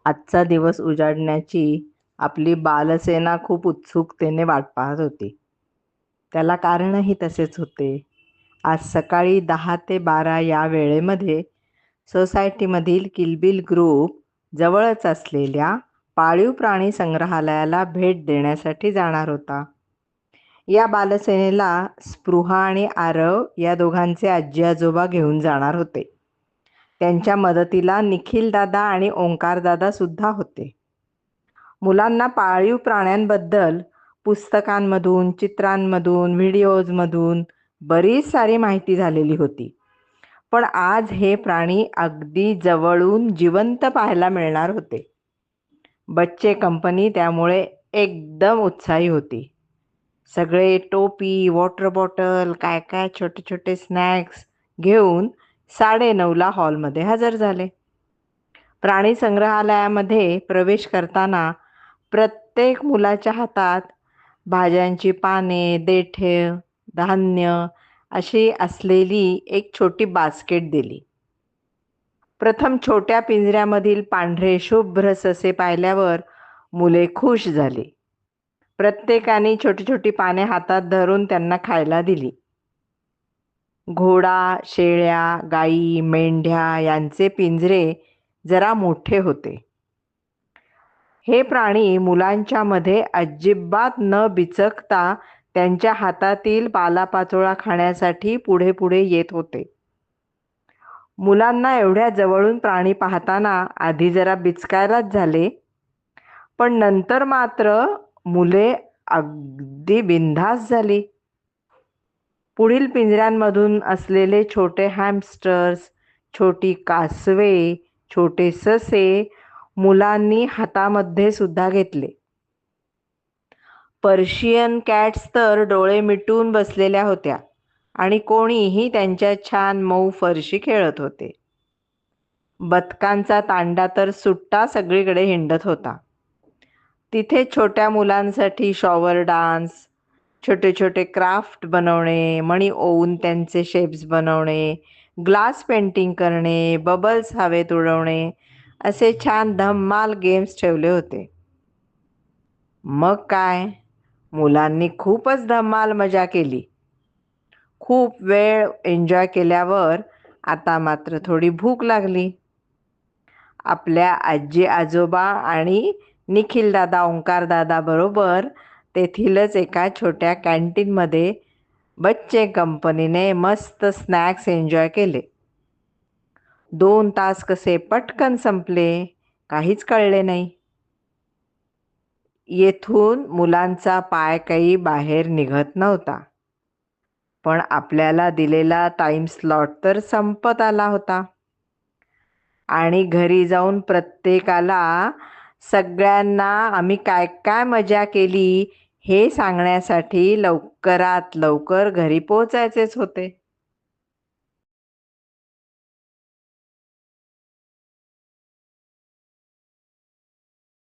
आजचा दिवस उजाडण्याची आपली बालसेना खूप उत्सुकतेने वाट पाहत होती. त्याला कारणही तसेच होते. आज सकाळी 10 ते 12 या वेळेमध्ये सोसायटीमधील किलबिल ग्रुप जवळच असलेल्या पाळीव प्राणी संग्रहालयाला भेट देण्यासाठी जाणार होता. या बालसेनेला स्पृहा आणि आरव या दोघांचे आजी आजोबा घेऊन जाणार होते. त्यांच्या मदतीला निखिलदादा आणि ओंकारदादा सुद्धा होते. मुलांना पाळीव प्राण्यांबद्दल पुस्तकांमधून, चित्रांमधून, व्हिडिओजमधून बरीच सारी माहिती झालेली होती. पण आज हे प्राणी अगदी जवळून जिवंत पाहायला मिळणार होते. बच्चे कंपनी त्यामुळे एकदम उत्साही होती. सगळे टोपी, वॉटर बॉटल, काय काय छोटे छोटे स्नॅक्स घेऊन 9:30ला हॉलमध्ये हजर झाले. प्राणी संग्रहालयामध्ये प्रवेश करताना प्रत्येक मुलाच्या हातात भाज्यांची पाने, देठे, धान्य अशी असलेली एक छोटी बास्केट दिली. प्रथम छोट्या पिंजऱ्यामधील पांढरे शुभ्र ससे पाहिल्यावर मुले खुश झाली. प्रत्येकाने छोटी छोटी पाने हातात धरून त्यांना खायला दिली. घोडा, शेळ्या, गाई, मेंढ्या यांचे पिंजरे जरा मोठे होते. हे प्राणी मुलांच्या मध्ये अजिबात न बिचकता त्यांच्या हातातील पालापाचोळा खाण्यासाठी पुढे पुढे येत होते. मुलांना एवढ्या जवळून प्राणी पाहताना आधी जरा बिचकायलाच झाले, पण नंतर मात्र मुले अगदी बिनधास्त झाली. पुढील पिंजऱ्यांमधून असलेले छोटे हॅमस्टर्स, छोटी कासवे, छोटे ससे मुलांनी हातामध्ये सुद्धा घेतले. पर्शियन कॅट्स तर डोळे मिटून बसलेल्या होत्या आणि कोणीही त्यांच्या छान मऊ फरशी खेळत होते. बदकांचा तांडा तर सुट्टा सगळीकडे हिंडत होता. तिथे छोट्या मुलांसाठी शॉवर डान्स, छोटे छोटे क्राफ्ट बनवणे, मणी ओवून त्यांचे शेप्स बनवणे, ग्लास पेंटिंग करणे, बबल्स हवेत उडवणे असे छान धम्माल गेम्स ठेवले होते. मग काय, मुलांनी खूपच धम्माल मजा केली. खूप वेळ एन्जॉय केल्यावर आता मात्र थोडी भूक लागली. आपल्या आजी आजोबा आणि निखिलदादा, ओंकारदादा बरोबर तेथीलच एका छोट्या कॅन्टीनमध्ये बच्चे कंपनीने मस्त स्नॅक्स एन्जॉय केले. 2 तास कसे पटकन संपले काहीच कळले नाही. येथून मुलांचा पाय काही बाहेर निघत नव्हता. पण आपल्याला दिलेला टाइम स्लॉट तर संपत आला होता आणि घरी जाऊन प्रत्येकाला सगळ्यांना आम्ही काय काय मजा केली हे सांगण्यासाठी लवकरात लवकर घरी पोहोचायचेच होते.